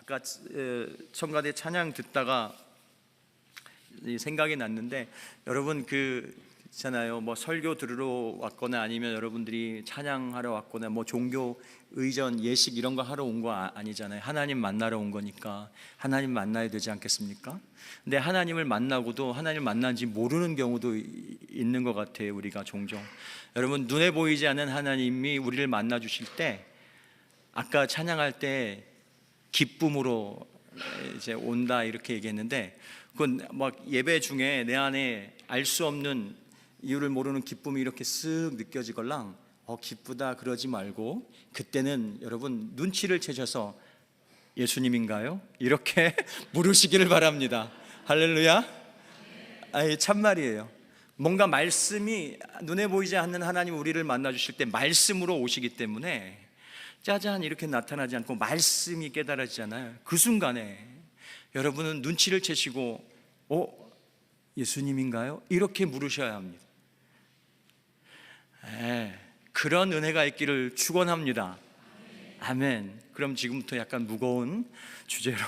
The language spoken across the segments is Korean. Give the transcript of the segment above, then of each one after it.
아까 청가대 찬양 듣다가 생각이 났는데, 여러분 있잖아요. 뭐 설교 들으러 왔거나 아니면 여러분들이 찬양하러 왔거나 뭐 종교 의전 예식 이런 거 하러 온 거 아니잖아요. 하나님 만나러 온 거니까 하나님 만나야 되지 않겠습니까? 근데 하나님을 만나고도 하나님 만난지 모르는 경우도 있는 것 같아요. 우리가 종종 여러분, 눈에 보이지 않는 하나님이 우리를 만나 주실 때, 아까 찬양할 때 기쁨으로 이제 온다 이렇게 얘기했는데, 그건 막 예배 중에 내 안에 알 수 없는 이유를 모르는 기쁨이 이렇게 쓱 느껴지걸랑 기쁘다 그러지 말고, 그때는 여러분 눈치를 채셔서 예수님인가요? 이렇게 물으시기를 바랍니다. 할렐루야. 참말이에요. 뭔가 말씀이 눈에 보이지 않는 하나님 우리를 만나 주실 때 말씀으로 오시기 때문에 짜잔 이렇게 나타나지 않고 말씀이 깨달아지잖아요. 그 순간에 여러분은 눈치를 채시고 예수님인가요? 이렇게 물으셔야 합니다. 그런 은혜가 있기를 축원합니다. 아멘. 그럼 지금부터 약간 무거운 주제로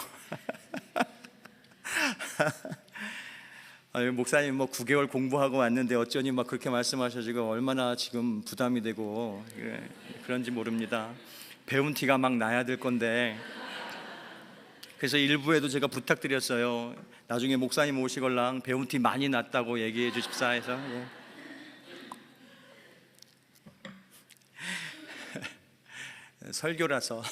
목사님 9개월 공부하고 왔는데 어쩌니 그렇게 말씀하셔가지고 얼마나 지금 부담이 되고 그런지 모릅니다. 배운 티가 나야 될 건데, 그래서 일부에도 제가 부탁드렸어요. 나중에 목사님 오시걸랑 배운 티 많이 났다고 얘기해 주십사 해서. 설교라서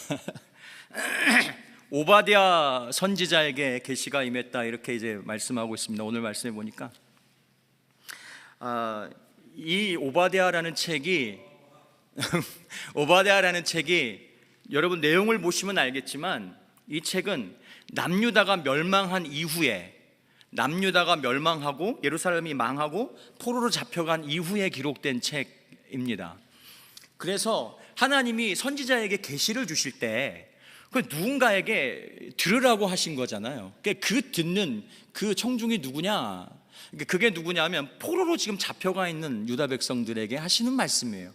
오바댜 선지자에게 계시가 임했다 이렇게 이제 말씀하고 있습니다. 오늘 말씀해 보니까 이 오바댜라는 책이 오바댜라는 책이 여러분 내용을 보시면 알겠지만, 이 책은 남유다가 멸망한 이후에, 남유다가 멸망하고 예루살렘이 망하고 포로로 잡혀간 이후에 기록된 책입니다. 그래서 하나님이 선지자에게 계시를 주실 때 누군가에게 들으라고 하신 거잖아요. 그 듣는 그 청중이 누구냐? 그게 누구냐면 포로로 지금 잡혀가 있는 유다 백성들에게 하시는 말씀이에요.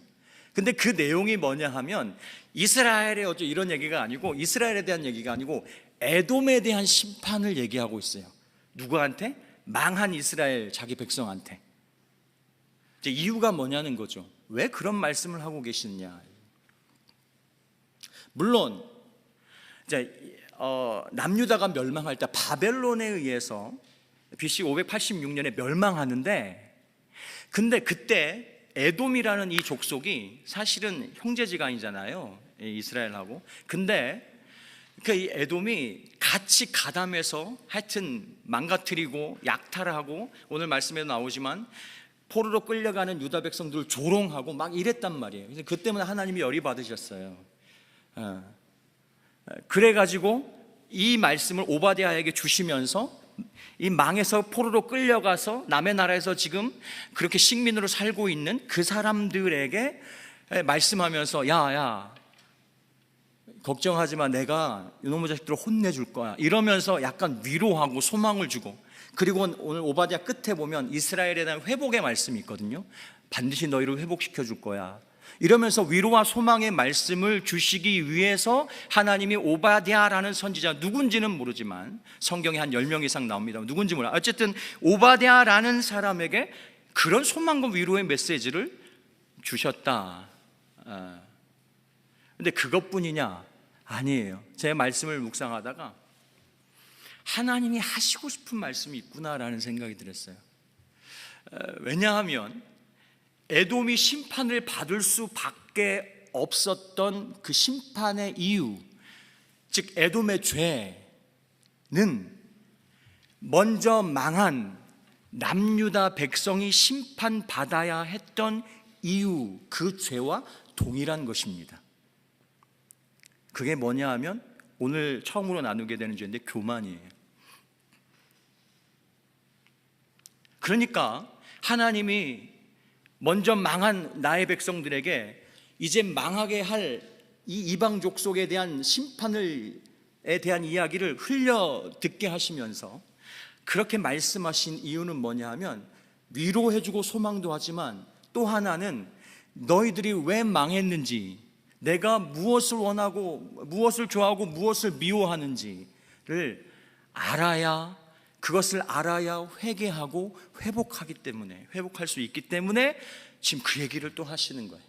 근데 그 내용이 뭐냐 하면 이스라엘의 이런 얘기가 아니고, 이스라엘에 대한 얘기가 아니고 에돔에 대한 심판을 얘기하고 있어요. 누구한테? 망한 이스라엘 자기 백성한테. 이제 이유가 뭐냐는 거죠. 왜 그런 말씀을 하고 계시느냐. 물론 이제 남유다가 멸망할 때 바벨론에 의해서 BC 586년에 멸망하는데, 근데 그때 에돔이라는 이 족속이 사실은 형제지간이잖아요, 이스라엘하고. 근데 이 에돔이 같이 가담해서 하여튼 망가뜨리고 약탈하고, 오늘 말씀에도 나오지만 포로로 끌려가는 유다 백성들을 조롱하고 이랬단 말이에요. 그래서 그 때문에 하나님이 열이 받으셨어요. 그래가지고 이 말씀을 오바댜에게 주시면서 이 망해서 포로로 끌려가서 남의 나라에서 지금 그렇게 식민으로 살고 있는 그 사람들에게 말씀하면서 야 걱정하지 마, 내가 이놈의 자식들을 혼내줄 거야 이러면서 약간 위로하고 소망을 주고, 그리고 오늘 오바댜 끝에 보면 이스라엘에 대한 회복의 말씀이 있거든요. 반드시 너희를 회복시켜 줄 거야 이러면서 위로와 소망의 말씀을 주시기 위해서 하나님이 오바댜라는 선지자, 누군지는 모르지만 성경에 한 10명 이상 나옵니다. 누군지 몰라. 어쨌든 오바댜라는 사람에게 그런 소망과 위로의 메시지를 주셨다. 근데 그것뿐이냐? 아니에요. 제 말씀을 묵상하다가 하나님이 하시고 싶은 말씀이 있구나라는 생각이 들었어요. 왜냐하면 에돔이 심판을 받을 수밖에 없었던 그 심판의 이유, 즉 에돔의 죄는 먼저 망한 남유다 백성이 심판받아야 했던 이유, 그 죄와 동일한 것입니다. 그게 뭐냐 하면 오늘 처음으로 나누게 되는 죄인데 교만이에요. 그러니까 하나님이 먼저 망한 나의 백성들에게 이제 망하게 할 이 이방 족속에 대한 심판에 대한 이야기를 흘려 듣게 하시면서 그렇게 말씀하신 이유는 뭐냐 하면, 위로해주고 소망도 하지만 또 하나는 너희들이 왜 망했는지, 내가 무엇을 원하고 무엇을 좋아하고 무엇을 미워하는지를 알아야, 그것을 알아야 회개하고 회복하기 때문에, 회복할 수 있기 때문에 지금 그 얘기를 또 하시는 거예요.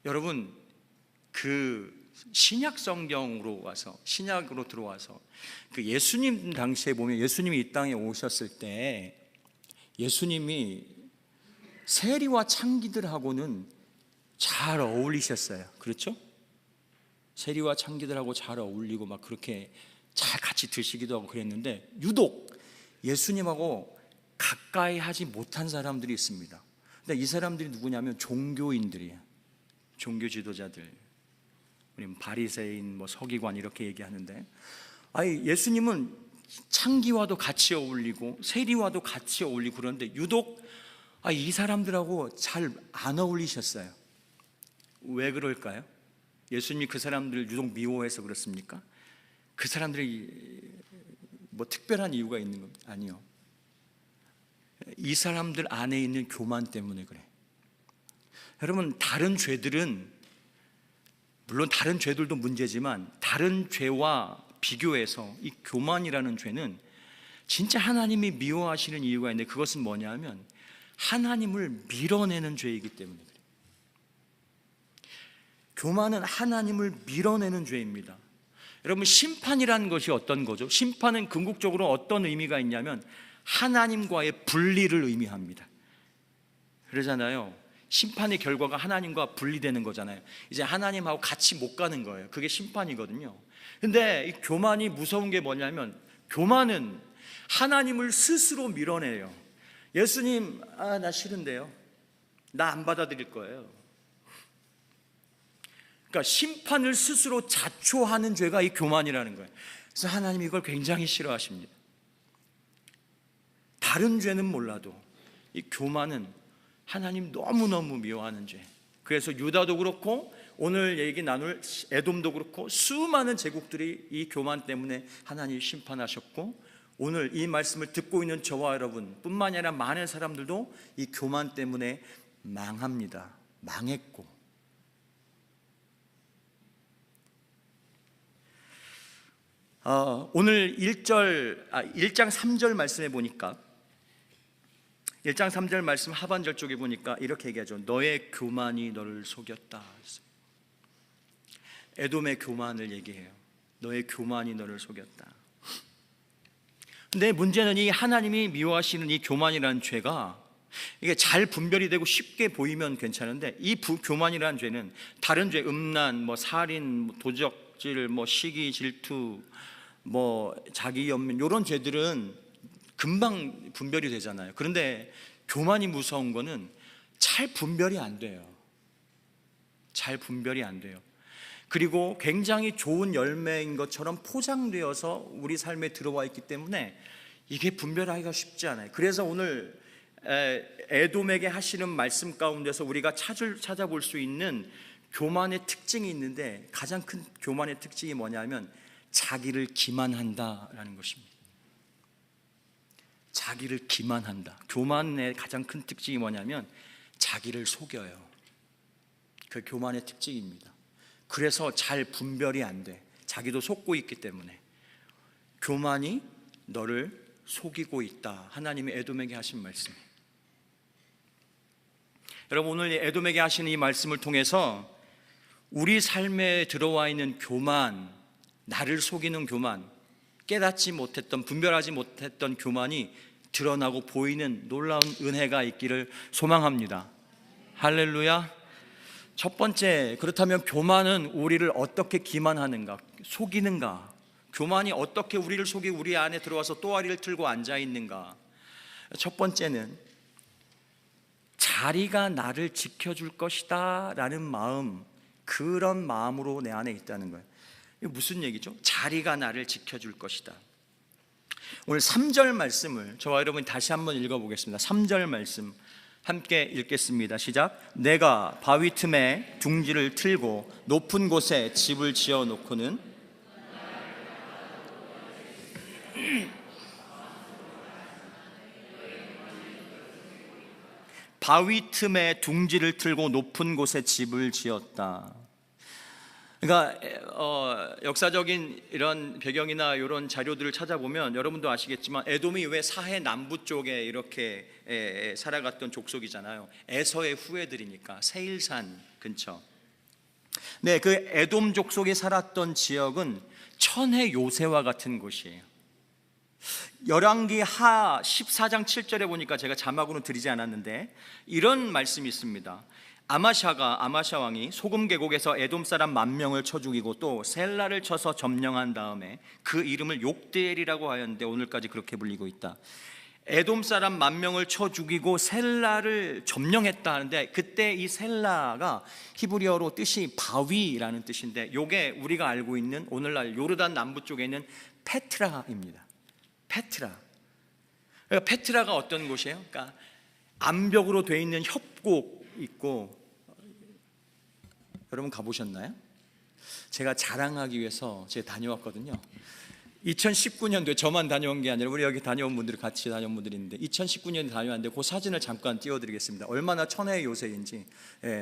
여러분, 그 신약 성경으로 와서, 신약으로 들어와서 그 예수님 당시에 보면, 예수님이 이 땅에 오셨을 때 예수님이 세리와 창기들하고는 잘 어울리셨어요. 그렇죠? 세리와 창기들하고 잘 어울리고 막 그렇게 잘 같이 드시기도 하고 그랬는데, 유독 예수님하고 가까이 하지 못한 사람들이 있습니다. 근데 이 사람들이 누구냐면 종교인들이에요. 종교 지도자들, 우리는 바리새인, 뭐 서기관 이렇게 얘기하는데, 아니 예수님은 창기와도 같이 어울리고 세리와도 같이 어울리고 그런데 유독 이 사람들하고 잘 안 어울리셨어요. 왜 그럴까요? 예수님이 그 사람들을 유독 미워해서 그렇습니까? 그 사람들이 뭐 특별한 이유가 있는 건 아니요. 이 사람들 안에 있는 교만 때문에 그래. 여러분, 다른 죄들은, 물론 다른 죄들도 문제지만 다른 죄와 비교해서 이 교만이라는 죄는 진짜 하나님이 미워하시는 이유가 있는데, 그것은 뭐냐면 하나님을 밀어내는 죄이기 때문에 그래요. 교만은 하나님을 밀어내는 죄입니다. 여러분, 심판이라는 것이 어떤 거죠? 심판은 궁극적으로 어떤 의미가 있냐면 하나님과의 분리를 의미합니다. 그러잖아요. 심판의 결과가 하나님과 분리되는 거잖아요. 이제 하나님하고 같이 못 가는 거예요. 그게 심판이거든요. 근데 이 교만이 무서운 게 뭐냐면, 교만은 하나님을 스스로 밀어내요. 예수님, 나 싫은데요, 나 안 받아들일 거예요. 그러니까 심판을 스스로 자초하는 죄가 이 교만이라는 거예요. 그래서 하나님이 이걸 굉장히 싫어하십니다. 다른 죄는 몰라도 이 교만은 하나님 너무너무 미워하는 죄. 그래서 유다도 그렇고 오늘 얘기 나눌 에돔도 그렇고 수많은 제국들이 이 교만 때문에 하나님이 심판하셨고, 오늘 이 말씀을 듣고 있는 저와 여러분 뿐만이 아니라 많은 사람들도 이 교만 때문에 망합니다. 망했고, 오늘 1장 3절 말씀에 보니까, 1장 3절 말씀 하반절 쪽에 보니까 이렇게 얘기하죠. 너의 교만이 너를 속였다. 에돔의 교만을 얘기해요. 너의 교만이 너를 속였다. 근데 문제는 이 하나님이 미워하시는 이 교만이라는 죄가, 이게 잘 분별이 되고 쉽게 보이면 괜찮은데, 이 교만이라는 죄는 다른 죄, 음란, 뭐 살인, 도적질, 뭐 시기, 질투, 뭐 자기 연민, 이런 죄들은 금방 분별이 되잖아요. 그런데 교만이 무서운 거는 잘 분별이 안 돼요. 잘 분별이 안 돼요. 그리고 굉장히 좋은 열매인 것처럼 포장되어서 우리 삶에 들어와 있기 때문에 이게 분별하기가 쉽지 않아요. 그래서 오늘 에돔에게 하시는 말씀 가운데서 우리가 찾아볼 수 있는 교만의 특징이 있는데, 가장 큰 교만의 특징이 뭐냐면 자기를 기만한다라는 것입니다. 자기를 기만한다. 교만의 가장 큰 특징이 뭐냐면 자기를 속여요. 그 교만의 특징입니다. 그래서 잘 분별이 안 돼. 자기도 속고 있기 때문에. 교만이 너를 속이고 있다. 하나님이 에돔에게 하신 말씀이에요. 여러분, 오늘 에돔에게 하시는 이 말씀을 통해서 우리 삶에 들어와 있는 교만, 나를 속이는 교만, 깨닫지 못했던, 분별하지 못했던 교만이 드러나고 보이는 놀라운 은혜가 있기를 소망합니다. 할렐루야. 첫 번째, 그렇다면 교만은 우리를 어떻게 기만하는가, 속이는가? 교만이 어떻게 우리를 속이고 우리 안에 들어와서 또아리를 틀고 앉아 있는가? 첫 번째는 자리가 나를 지켜줄 것이다 라는 마음, 그런 마음으로 내 안에 있다는 거예요. 이게 무슨 얘기죠? 자리가 나를 지켜줄 것이다. 오늘 3절 말씀을 저와 여러분이 다시 한번 읽어보겠습니다. 3절 말씀 함께 읽겠습니다. 시작. 내가 바위 틈에 둥지를 틀고 높은 곳에 집을 지어 놓고는 바위 틈에 둥지를 틀고 높은 곳에 집을 지었다. 그러니까 역사적인 이런 배경이나 이런 자료들을 찾아보면 여러분도 아시겠지만 에돔이 왜 사해 남부 쪽에 이렇게 살아갔던 족속이잖아요. 에서의 후예들이니까 세일산 근처. 네, 그 에돔 족속이 살았던 지역은 천혜 요새와 같은 곳이에요. 열왕기 하 14장 7절에 보니까 제가 자막으로 드리지 않았는데 이런 말씀이 있습니다. 아마샤 왕이 소금 계곡에서 에돔 사람 10,000명을 쳐 죽이고 또 셀라를 쳐서 점령한 다음에 그 이름을 욕대엘이라고 하였는데 오늘까지 그렇게 불리고 있다. 에돔 사람 10,000명을 쳐 죽이고 셀라를 점령했다 하는데 그때 이 셀라가 히브리어로 뜻이 바위라는 뜻인데 요게 우리가 알고 있는 오늘날 요르단 남부 쪽에 있는 페트라입니다. 페트라. 그러니까 페트라가 어떤 곳이에요? 그러니까 암벽으로 되어 있는 협곡 있고, 여러분 가보셨나요? 제가 자랑하기 위해서 제가 다녀왔거든요. 2019년도에 저만 다녀온 게 아니라 우리 여기 다녀온 분들이 같이 다녀온 분들이 있는데 2019년에 다녀왔는데 그 사진을 잠깐 띄워드리겠습니다. 얼마나 천혜의 요새인지.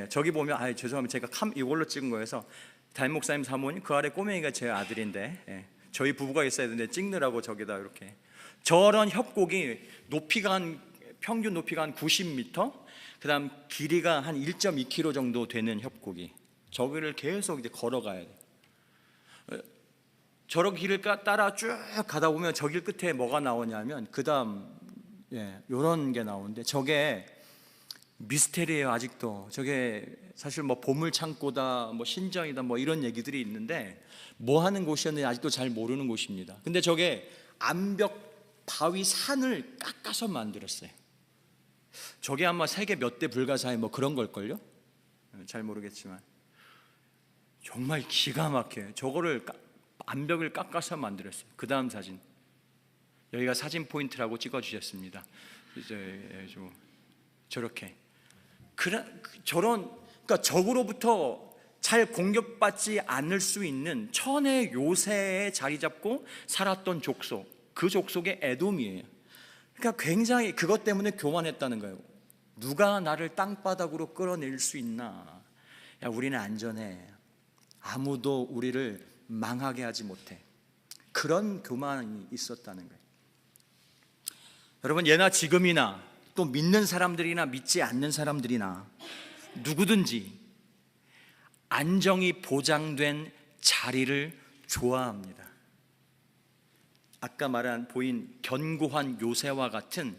저기 보면 죄송합니다. 제가 이걸로 찍은 거여서 담임 목사님 사모님 그 아래 꼬맹이가 제 아들인데 저희 부부가 있어야 되는데 찍느라고 저기다 이렇게 저런 협곡이 평균 높이가 한 90m, 그 다음 길이가 한 1.2km 정도 되는 협곡이 저기를 계속 이제 걸어가야 돼요. 저런 길을 따라 쭉 가다 보면 저 길 끝에 뭐가 나오냐면 그 다음 요런 게 나오는데 저게 미스테리예요. 아직도 저게 사실 뭐 보물창고다 뭐 신전이다 뭐 이런 얘기들이 있는데 뭐 하는 곳이었는지 아직도 잘 모르는 곳입니다. 근데 저게 암벽 바위 산을 깎아서 만들었어요. 저게 아마 세계 몇 대 불가사의 뭐 그런 걸걸요? 잘 모르겠지만 정말 기가 막혀요. 저거를 암벽을 깎아서 만들었어요. 그 다음 사진 여기가 사진 포인트라고 찍어주셨습니다. 이제 저렇게 그러니까 적으로부터 잘 공격받지 않을 수 있는 천의 요새에 자리 잡고 살았던 족속, 그 족속의 에돔이에요. 그러니까 굉장히 그것 때문에 교만했다는 거예요. 누가 나를 땅바닥으로 끌어낼 수 있나? 야, 우리는 안전해. 아무도 우리를 망하게 하지 못해. 그런 교만이 있었다는 거예요. 여러분, 예나 지금이나 또 믿는 사람들이나 믿지 않는 사람들이나 누구든지 안정이 보장된 자리를 좋아합니다. 아까 말한 보인 견고한 요새와 같은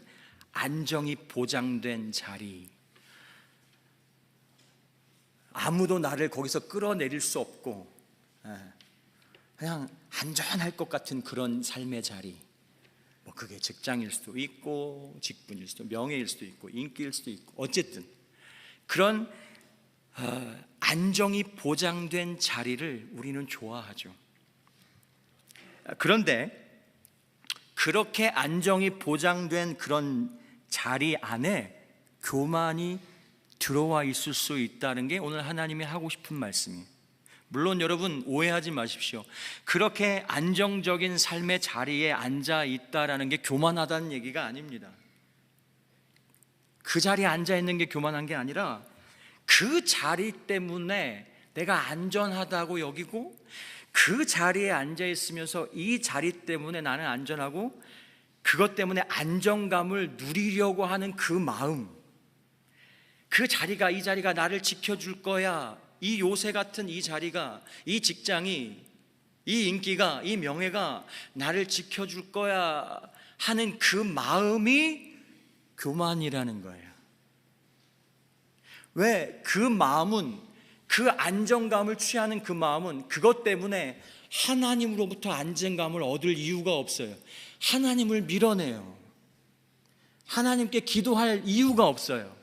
안정이 보장된 자리, 아무도 나를 거기서 끌어내릴 수 없고 그냥 안전할 것 같은 그런 삶의 자리, 뭐 그게 직장일 수도 있고 직분일 수도 명예일 수도 있고 인기일 수도 있고 어쨌든 그런 안정이 보장된 자리를 우리는 좋아하죠. 그런데 그렇게 안정이 보장된 그런 자리 안에 교만이 들어와 있을 수 있다는 게 오늘 하나님이 하고 싶은 말씀이에요. 물론 여러분 오해하지 마십시오. 그렇게 안정적인 삶의 자리에 앉아 있다라는 게 교만하다는 얘기가 아닙니다. 그 자리에 앉아 있는 게 교만한 게 아니라 그 자리 때문에 내가 안전하다고 여기고 그 자리에 앉아 있으면서 이 자리 때문에 나는 안전하고 그것 때문에 안정감을 누리려고 하는 그 마음, 그 자리가, 이 자리가 나를 지켜줄 거야, 이 요새 같은 이 자리가, 이 직장이, 이 인기가, 이 명예가 나를 지켜줄 거야 하는 그 마음이 교만이라는 거예요. 왜? 그 마음은, 그 안정감을 취하는 그 마음은 그것 때문에 하나님으로부터 안정감을 얻을 이유가 없어요. 하나님을 밀어내요. 하나님께 기도할 이유가 없어요.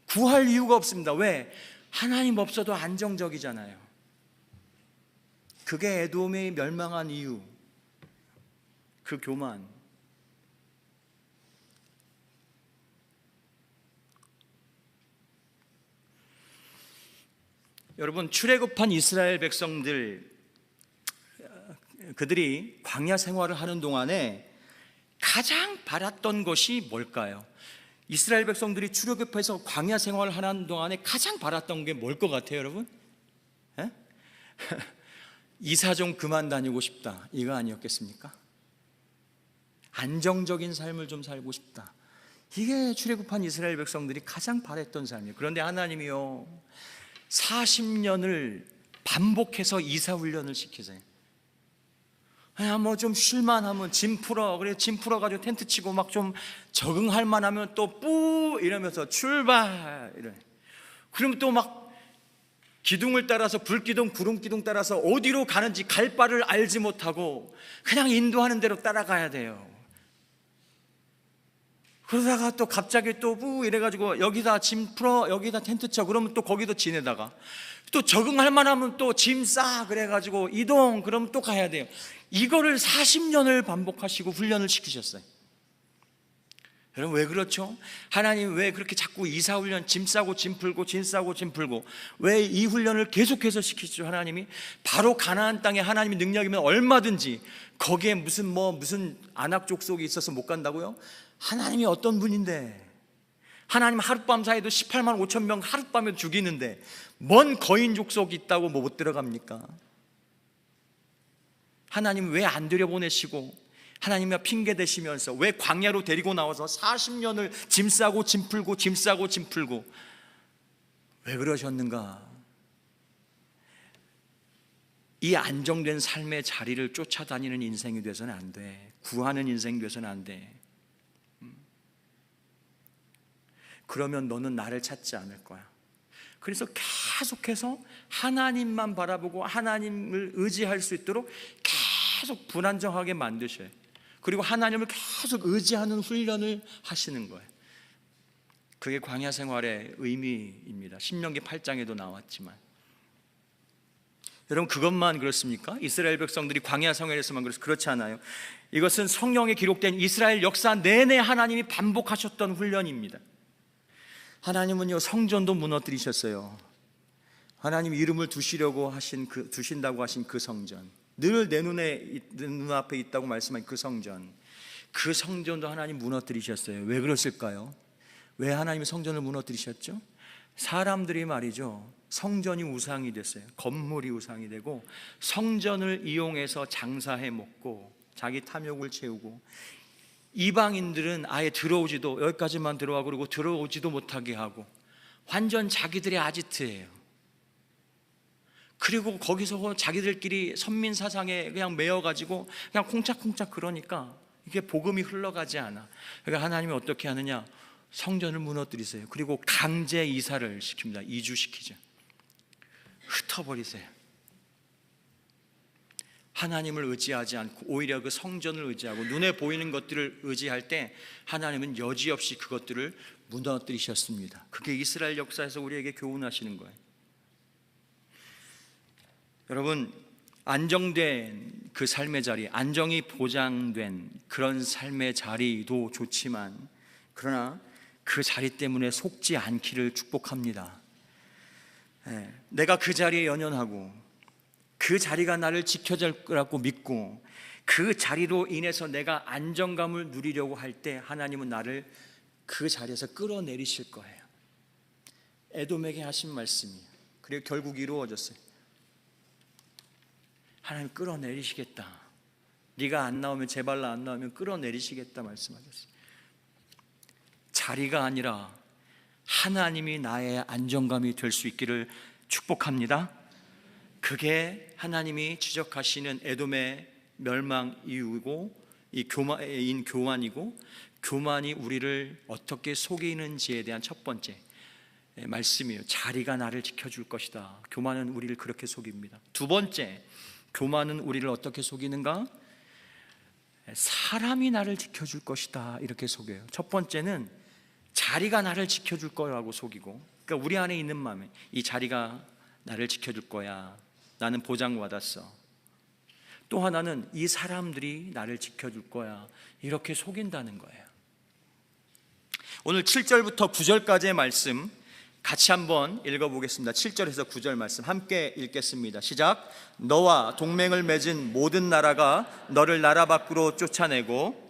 구할 이유가 없습니다. 왜? 하나님 없어도 안정적이잖아요. 그게 에돔이 멸망한 이유, 그 교만. 여러분, 출애굽한 이스라엘 백성들, 그들이 광야 생활을 하는 동안에 가장 바랐던 것이 뭘까요? 이스라엘 백성들이 출애굽해서 광야 생활을 하는 동안에 가장 바랐던 게 뭘 것 같아요, 여러분? 예? 이사 좀 그만 다니고 싶다, 이거 아니었겠습니까? 안정적인 삶을 좀 살고 싶다, 이게 출애굽한 이스라엘 백성들이 가장 바랬던 삶이에요. 그런데 하나님이요, 40년을 반복해서 이사 훈련을 시키세요. 그냥 뭐 좀 쉴만하면 짐 풀어, 그래 짐 풀어가지고 텐트 치고 막 좀 적응할 만하면 또 뿌 이러면서 출발 이래. 그럼 또 막 기둥을 따라서, 불기둥 구름기둥 따라서 어디로 가는지 갈 바를 알지 못하고 그냥 인도하는 대로 따라가야 돼요. 그러다가 또 갑자기 또 뿌 이래가지고 여기다 짐 풀어, 여기다 텐트 쳐, 그러면 또 거기도 지내다가 또 적응할 만하면 또 짐 싸 그래가지고 이동, 그러면 또 가야 돼요. 이거를 40년을 반복하시고 훈련을 시키셨어요. 여러분, 왜 그렇죠? 하나님 왜 그렇게 자꾸 이사 훈련, 짐 싸고 짐 풀고 짐 싸고 짐 풀고 왜 이 훈련을 계속해서 시키시죠? 하나님이 바로 가나안 땅에 하나님의 능력이면 얼마든지, 거기에 무슨 안악 족속이 있어서 못 간다고요? 하나님이 어떤 분인데, 하나님 하룻밤 사이도 18만 5천 명 하룻밤에 죽이는데 먼 거인 족속이 있다고 뭐 못 들어갑니까? 하나님 왜 안 들여보내시고 하나님과 핑계 대시면서 왜 광야로 데리고 나와서 40년을 짐 싸고 짐 풀고 짐 싸고 짐 풀고 왜 그러셨는가? 이 안정된 삶의 자리를 쫓아다니는 인생이 돼서는 안 돼. 구하는 인생이 돼서는 안 돼. 그러면 너는 나를 찾지 않을 거야. 그래서 계속해서 하나님만 바라보고 하나님을 의지할 수 있도록 계속 불안정하게 만드셔요. 그리고 하나님을 계속 의지하는 훈련을 하시는 거예요. 그게 광야 생활의 의미입니다. 신명기 8장에도 나왔지만, 여러분 그것만 그렇습니까? 이스라엘 백성들이 광야 생활에서만 그렇지 않아요. 이것은 성경에 기록된 이스라엘 역사 내내 하나님이 반복하셨던 훈련입니다. 하나님은요, 성전도 무너뜨리셨어요. 하나님 이름을 두신다고 하신 그 성전, 늘 내 눈앞에 있다고 말씀한 그 성전도 하나님 무너뜨리셨어요. 왜 그러실까요? 왜 하나님이 성전을 무너뜨리셨죠? 사람들이 말이죠, 성전이 우상이 됐어요. 건물이 우상이 되고 성전을 이용해서 장사해 먹고 자기 탐욕을 채우고, 이방인들은 아예 들어오지도, 여기까지만 들어와 그러고 들어오지도 못하게 하고, 완전 자기들의 아지트예요. 그리고 거기서 자기들끼리 선민 사상에 그냥 매여가지고 그냥 콩짝콩짝, 그러니까 이게 복음이 흘러가지 않아. 그러니까 하나님이 어떻게 하느냐? 성전을 무너뜨리세요. 그리고 강제 이사를 시킵니다. 이주시키죠. 흩어버리세요. 하나님을 의지하지 않고 오히려 그 성전을 의지하고 눈에 보이는 것들을 의지할 때 하나님은 여지없이 그것들을 무너뜨리셨습니다. 그게 이스라엘 역사에서 우리에게 교훈하시는 거예요. 여러분, 안정된 그 삶의 자리, 안정이 보장된 그런 삶의 자리도 좋지만, 그러나 그 자리 때문에 속지 않기를 축복합니다. 내가 그 자리에 연연하고 그 자리가 나를 지켜줄 거라고 믿고 그 자리로 인해서 내가 안정감을 누리려고 할 때 하나님은 나를 그 자리에서 끌어내리실 거예요. 에돔에게 하신 말씀이에요. 그리고 결국 이루어졌어요. 하나님 끌어내리시겠다. 네가 안 나오면, 제발 안 나오면 끌어내리시겠다 말씀하셨어요. 자리가 아니라 하나님이 나의 안정감이 될 수 있기를 축복합니다. 그게 하나님이 지적하시는 에돔의 멸망 이유고, 이 교만이고, 교만이 우리를 어떻게 속이는지에 대한 첫 번째 말씀이에요. 자리가 나를 지켜줄 것이다. 교만은 우리를 그렇게 속입니다. 두 번째, 교만은 우리를 어떻게 속이는가? 사람이 나를 지켜줄 것이다, 이렇게 속여요. 첫 번째는 자리가 나를 지켜줄 거라고 속이고, 그러니까 우리 안에 있는 마음에 이 자리가 나를 지켜줄 거야, 나는 보장받았어. 또 하나는 이 사람들이 나를 지켜줄 거야, 이렇게 속인다는 거예요. 오늘 7절부터 9절까지의 말씀 같이 한번 읽어보겠습니다. 7절에서 9절 말씀 함께 읽겠습니다. 시작. 너와 동맹을 맺은 모든 나라가 너를 나라 밖으로 쫓아내고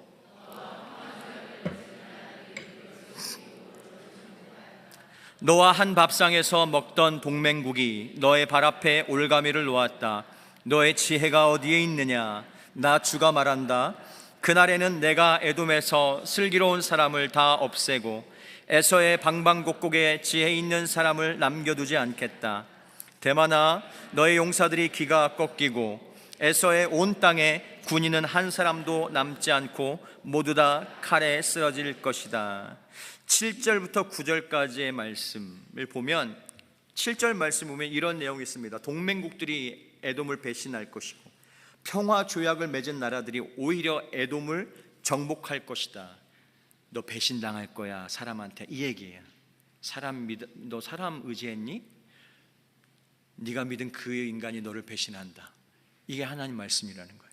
너와 한 밥상에서 먹던 동맹국이 너의 발 앞에 올가미를 놓았다. 너의 지혜가 어디에 있느냐? 나 주가 말한다. 그날에는 내가 에돔에서 슬기로운 사람을 다 없애고 에서의 방방곡곡에 지혜 있는 사람을 남겨두지 않겠다. 대만아, 너의 용사들이 기가 꺾이고 에서의 온 땅에 군인은 한 사람도 남지 않고 모두 다 칼에 쓰러질 것이다. 7절부터 9절까지의 말씀을 보면 7절 말씀 보면 이런 내용이 있습니다. 동맹국들이 에돔을 배신할 것이고 평화 조약을 맺은 나라들이 오히려 에돔을 정복할 것이다. 너 배신당할 거야 사람한테, 이 얘기예요. 너 사람 의지했니? 네가 믿은 그 인간이 너를 배신한다. 이게 하나님 말씀이라는 거예요.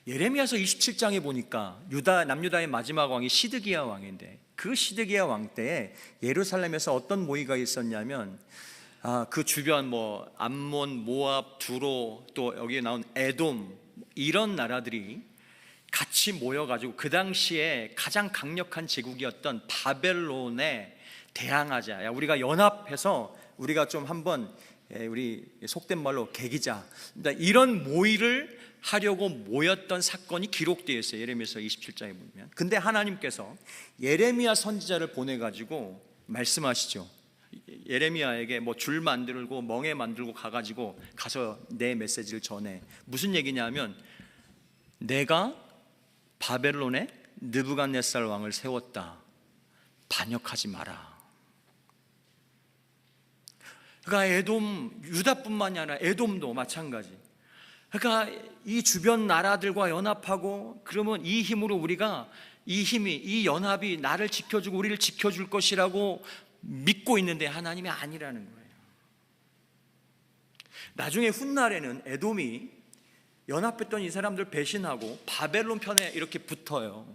예레미야서 27장에 보니까 남유다의 마지막 왕이 시드기야 왕인데, 그 시드기야 왕 때에 예루살렘에서 어떤 모의가 있었냐면 그 주변 뭐 암몬, 모압, 두로, 또 여기에 나온 에돔, 이런 나라들이 같이 모여가지고 그 당시에 가장 강력한 제국이었던 바벨론에 대항하자. 야, 우리가 연합해서 우리가 좀 한번 우리 속된 말로 개기자. 이런 모의를 하려고 모였던 사건이 기록되어 있어요. 예레미야서 27장에 보면. 근데 하나님께서 예레미야 선지자를 보내가지고 말씀하시죠. 예레미야에게 뭐 줄 만들고 멍에 만들고 가서 내 메시지를 전해. 무슨 얘기냐면 내가 바벨론에 느부갓네살 왕을 세웠다. 반역하지 마라. 그러니까 에돔, 유다뿐만이 아니라 에돔도 마찬가지. 그러니까 이 주변 나라들과 연합하고 그러면 이 힘으로 우리가 이 연합이 나를 지켜주고 우리를 지켜줄 것이라고 믿고 있는데 하나님이 아니라는 거예요. 나중에 훗날에는 에돔이 연합했던 이 사람들 배신하고 바벨론 편에 이렇게 붙어요.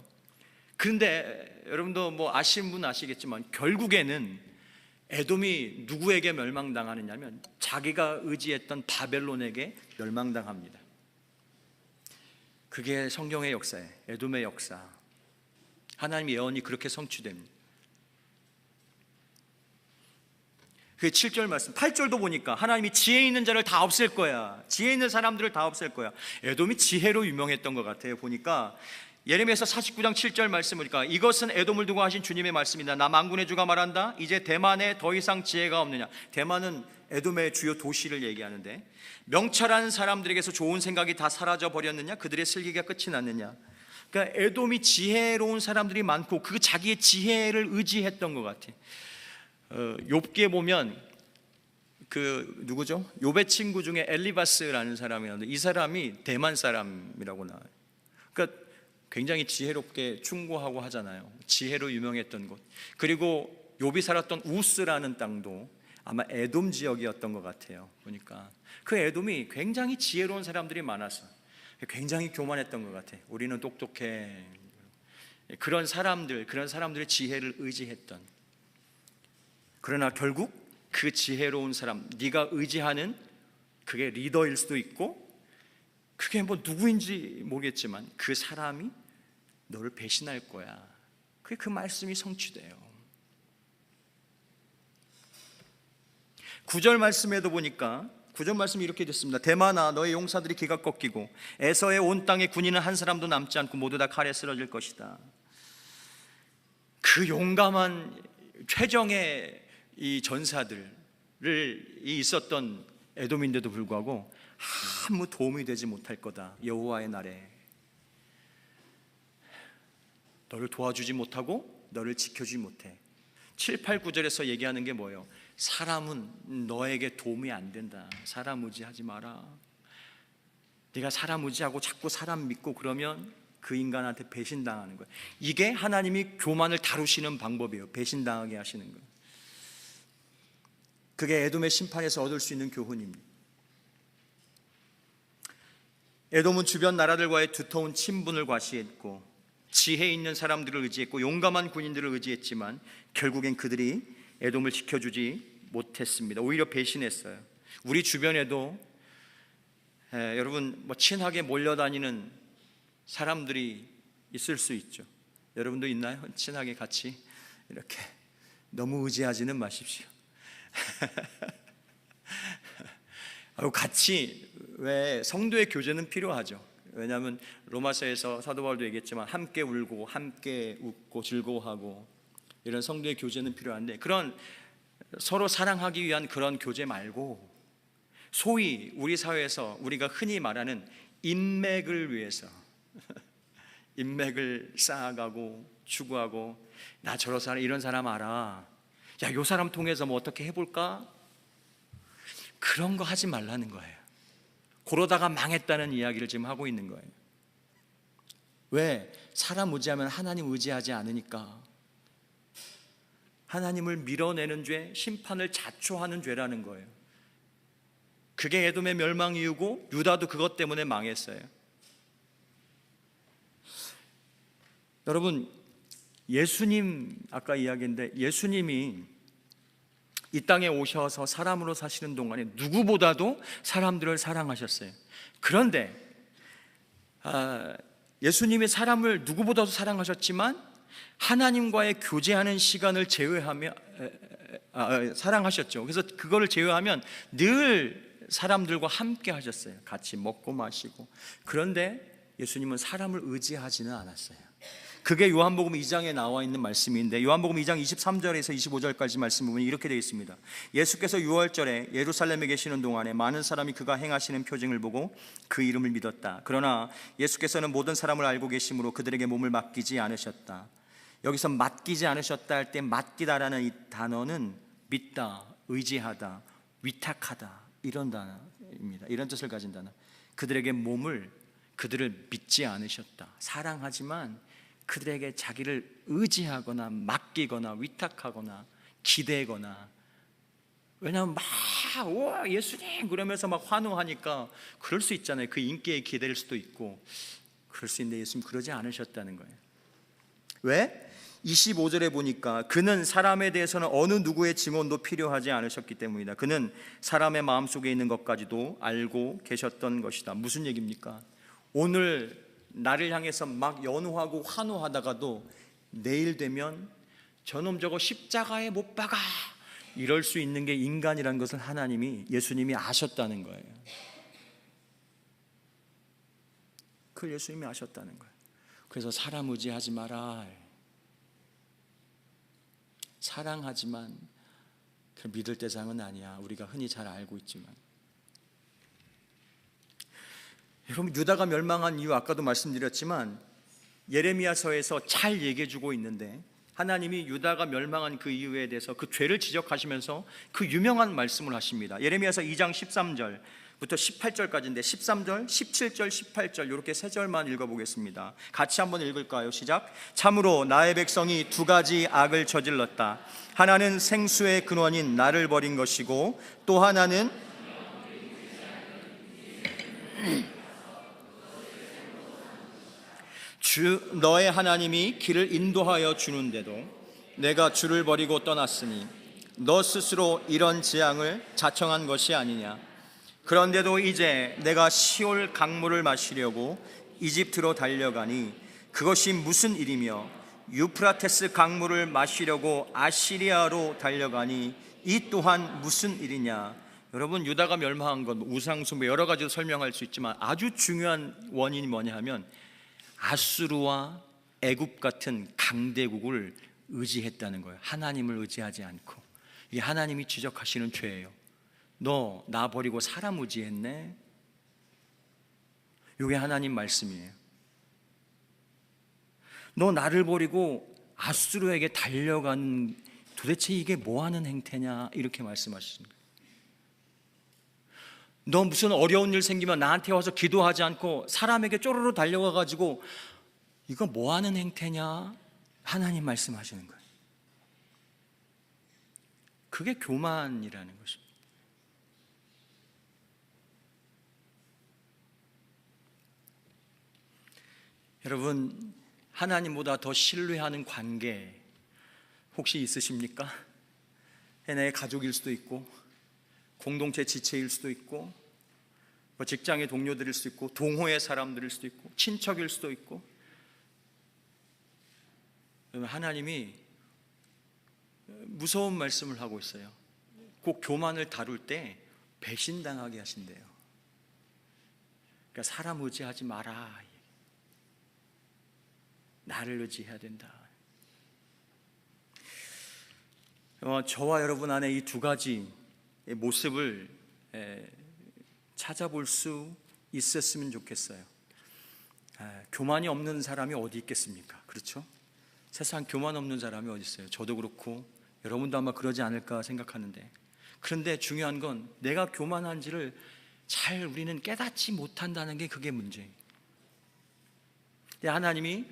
그런데 여러분도 뭐 아시는 분 아시겠지만 결국에는 에돔이 누구에게 멸망당하느냐면 자기가 의지했던 바벨론에게 멸망당합니다. 그게 성경의 역사예요. 에돔의 역사. 하나님의 예언이 그렇게 성취됩니다. 그 7절 말씀, 8절도 보니까 하나님이 지혜 있는 자를 다 없앨 거야. 지혜 있는 사람들을 다 없앨 거야. 에돔이 지혜로 유명했던 것 같아요. 보니까 예레미야서 49장 7절 말씀 보니까 이것은 에돔을 두고 하신 주님의 말씀이다. 나 만군의 주가 말한다. 이제 대만에 더 이상 지혜가 없느냐. 대만은 에돔의 주요 도시를 얘기하는데, 명철한 사람들에게서 좋은 생각이 다 사라져 버렸느냐. 그들의 슬기가 끝이 났느냐. 그러니까 에돔이 지혜로운 사람들이 많고 그 자기의 지혜를 의지했던 것 같아요. 욥기에 보면 그 누구죠? 욥의 친구 중에 엘리바스라는 사람이 나오는데 이 사람이 대만 사람이라고 나와요. 그러니까 굉장히 지혜롭게 충고하고 하잖아요. 지혜로 유명했던 곳. 그리고 욥이 살았던 우스라는 땅도 아마 에돔 지역이었던 것 같아요. 보니까 그 에돔이 굉장히 지혜로운 사람들이 많아서 굉장히 교만했던 것 같아요. 우리는 똑똑해. 그런 사람들의 지혜를 의지했던. 그러나 결국 그 지혜로운 사람, 네가 의지하는 그게 리더일 수도 있고 그게 뭐 누구인지 모르겠지만 그 사람이 너를 배신할 거야. 그게 그 말씀이 성취돼요. 9절 말씀에도 보니까 9절 말씀이 이렇게 됐습니다. 대만아, 너의 용사들이 기가 꺾이고 에서의 온 땅에 군인은 한 사람도 남지 않고 모두 다 칼에 쓰러질 것이다. 그 용감한 최정의 이 전사들이 있었던 에돔인데도 불구하고 아무 도움이 되지 못할 거다. 여호와의 날에 너를 도와주지 못하고 너를 지켜주지 못해. 7, 8, 9절에서 얘기하는 게 뭐예요? 사람은 너에게 도움이 안 된다. 사람 의지하지 마라. 네가 사람 의지하고 자꾸 사람 믿고 그러면 그 인간한테 배신당하는 거예요. 이게 하나님이 교만을 다루시는 방법이에요. 배신당하게 하시는 거예요. 그게 에돔의 심판에서 얻을 수 있는 교훈입니다. 에돔은 주변 나라들과의 두터운 친분을 과시했고 지혜 있는 사람들을 의지했고 용감한 군인들을 의지했지만 결국엔 그들이 에돔을 지켜주지 못했습니다. 오히려 배신했어요. 우리 주변에도 여러분 뭐 친하게 몰려다니는 사람들이 있을 수 있죠. 여러분도 있나요? 친하게 같이 이렇게 너무 의지하지는 마십시오. 같이 왜 성도의 교제는 필요하죠. 왜냐하면 로마서에서 사도 바울도 얘기했지만 함께 울고 함께 웃고 즐거워하고 이런 성도의 교제는 필요한데, 그런 서로 사랑하기 위한 그런 교제 말고 소위 우리 사회에서 우리가 흔히 말하는 인맥을 위해서 인맥을 쌓아가고 추구하고, 나 저런 사람 이런 사람 알아, 야 요 사람 통해서 뭐 어떻게 해볼까, 그런 거 하지 말라는 거예요. 그러다가 망했다는 이야기를 지금 하고 있는 거예요. 왜? 사람 의지하면 하나님 의지하지 않으니까. 하나님을 밀어내는 죄, 심판을 자초하는 죄라는 거예요. 그게 에돔의 멸망 이유고 유다도 그것 때문에 망했어요. 여러분, 예수님 아까 이야기인데, 예수님이 이 땅에 오셔서 사람으로 사시는 동안에 누구보다도 사람들을 사랑하셨어요. 그런데 예수님이 사람을 누구보다도 사랑하셨지만 하나님과의 교제하는 시간을 제외하며 사랑하셨죠. 그래서 그거를 제외하면 늘 사람들과 함께 하셨어요. 같이 먹고 마시고. 그런데 예수님은 사람을 의지하지는 않았어요. 그게 요한복음 2장에 나와 있는 말씀인데, 요한복음 2장 23절에서 25절까지 말씀 보면 이렇게 되어 있습니다. 예수께서 유월절에 예루살렘에 계시는 동안에 많은 사람이 그가 행하시는 표징을 보고 그 이름을 믿었다. 그러나 예수께서는 모든 사람을 알고 계심으로 그들에게 몸을 맡기지 않으셨다. 여기서 맡기지 않으셨다 할 때 맡기다라는 이 단어는 믿다, 의지하다, 위탁하다 이런 단어입니다. 이런 뜻을 가진 단어. 그들에게 그들을 믿지 않으셨다. 사랑하지만 그들에게 자기를 의지하거나 맡기거나 위탁하거나 기대거나, 왜냐하면 막 우와 예수님 그러면서 막 환호하니까 그럴 수 있잖아요. 그 인기에 기댈 수도 있고 그럴 수 있는데 예수님 그러지 않으셨다는 거예요. 왜? 25절에 보니까 그는 사람에 대해서는 어느 누구의 증언도 필요하지 않으셨기 때문이다. 그는 사람의 마음속에 있는 것까지도 알고 계셨던 것이다. 무슨 얘기입니까? 오늘 나를 향해서 막 연호하고 환호하다가도 내일 되면 저놈 저거 십자가에 못 박아 이럴 수 있는 게 인간이라는 것을 예수님이 아셨다는 거예요. 그걸 예수님이 아셨다는 거예요. 그래서 사람 의지하지 마라. 사랑하지만 그 믿을 대상은 아니야. 우리가 흔히 잘 알고 있지만. 여러분, 유다가 멸망한 이유 아까도 말씀드렸지만 예레미야서에서 잘 얘기해주고 있는데, 하나님이 유다가 멸망한 그 이유에 대해서 그 죄를 지적하시면서 그 유명한 말씀을 하십니다. 예레미야서 2장 13절부터 18절까지인데 13절, 17절, 18절 이렇게 세 절만 읽어보겠습니다. 같이 한번 읽을까요? 시작. 참으로 나의 백성이 두 가지 악을 저질렀다. 하나는 생수의 근원인 나를 버린 것이고, 또 하나는 너의 하나님이 길을 인도하여 주는데도 내가 주를 버리고 떠났으니 너 스스로 이런 재앙을 자청한 것이 아니냐. 그런데도 이제 내가 시올 강물을 마시려고 이집트로 달려가니 그것이 무슨 일이며, 유프라테스 강물을 마시려고 아시리아로 달려가니 이 또한 무슨 일이냐. 여러분, 유다가 멸망한 건 우상숭배 여러 가지로 설명할 수 있지만 아주 중요한 원인이 뭐냐 하면 아수르와 애굽 같은 강대국을 의지했다는 거예요. 하나님을 의지하지 않고. 이게 하나님이 지적하시는 죄예요. 너 나 버리고 사람 의지했네. 이게 하나님 말씀이에요. 너 나를 버리고 아수르에게 달려간, 도대체 이게 뭐하는 행태냐 이렇게 말씀하시는 거예요. 너 무슨 어려운 일 생기면 나한테 와서 기도하지 않고 사람에게 쪼르르 달려가가지고 이거 뭐하는 행태냐, 하나님 말씀하시는 거예요. 그게 교만이라는 것입니다. 여러분, 하나님보다 더 신뢰하는 관계 혹시 있으십니까? 내 가족일 수도 있고, 공동체 지체일 수도 있고, 뭐 직장의 동료들일 수도 있고, 동호회 사람들일 수도 있고, 친척일 수도 있고. 하나님이 무서운 말씀을 하고 있어요. 꼭 교만을 다룰 때 배신당하게 하신대요. 그러니까 사람 의지하지 마라. 나를 의지해야 된다. 저와 여러분 안에 이 두 가지 모습을 찾아볼 수 있었으면 좋겠어요. 교만이 없는 사람이 어디 있겠습니까? 그렇죠? 세상 교만 없는 사람이 어디 있어요? 저도 그렇고 여러분도 아마 그러지 않을까 생각하는데, 그런데 중요한 건 내가 교만한지를 잘 우리는 깨닫지 못한다는 게 그게 문제예요. 하나님이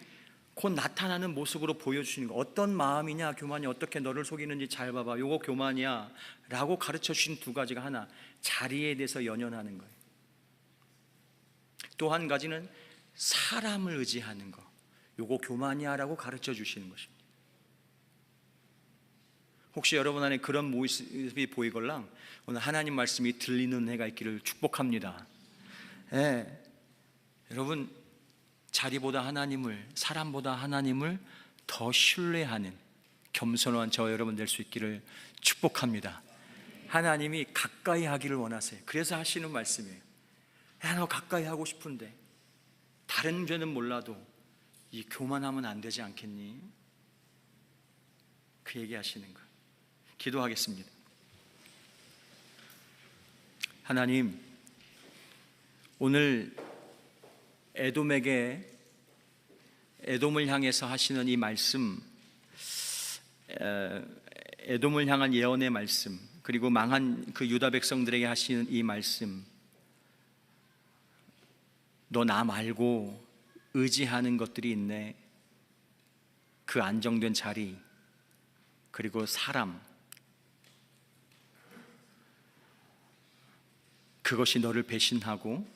곧 나타나는 모습으로 보여주시는 거, 어떤 마음이냐, 교만이 어떻게 너를 속이는지 잘 봐봐, 요거 교만이야 라고 가르쳐 주신 두 가지가, 하나, 자리에 대해서 연연하는 거예요. 또 한 가지는 사람을 의지하는 거, 요거 교만이야 라고 가르쳐 주시는 것입니다. 혹시 여러분 안에 그런 모습이 보이걸랑 오늘 하나님 말씀이 들리는 해가 있기를 축복합니다. 여러분, 자리보다 하나님을, 사람보다 하나님을 더 신뢰하는 겸손한 저 여러분 될 수 있기를 축복합니다. 하나님이 가까이 하기를 원하세요. 그래서 하시는 말씀이에요. 너 가까이 하고 싶은데 다른 죄는 몰라도 이 교만하면 안 되지 않겠니? 그 얘기 하시는 거예요. 기도하겠습니다. 하나님, 오늘 에돔을 향해서 하시는 이 말씀, 에돔을 향한 예언의 말씀, 그리고 망한 그 유다 백성들에게 하시는 이 말씀, 너 나 말고 의지하는 것들이 있네. 그 안정된 자리, 그리고 사람, 그것이 너를 배신하고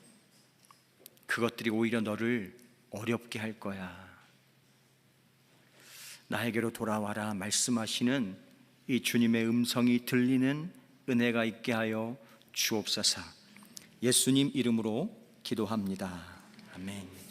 그것들이 오히려 너를 어렵게 할 거야. 나에게로 돌아와라 말씀하시는 이 주님의 음성이 들리는 은혜가 있게 하여 주옵소서. 예수님 이름으로 기도합니다. 아멘.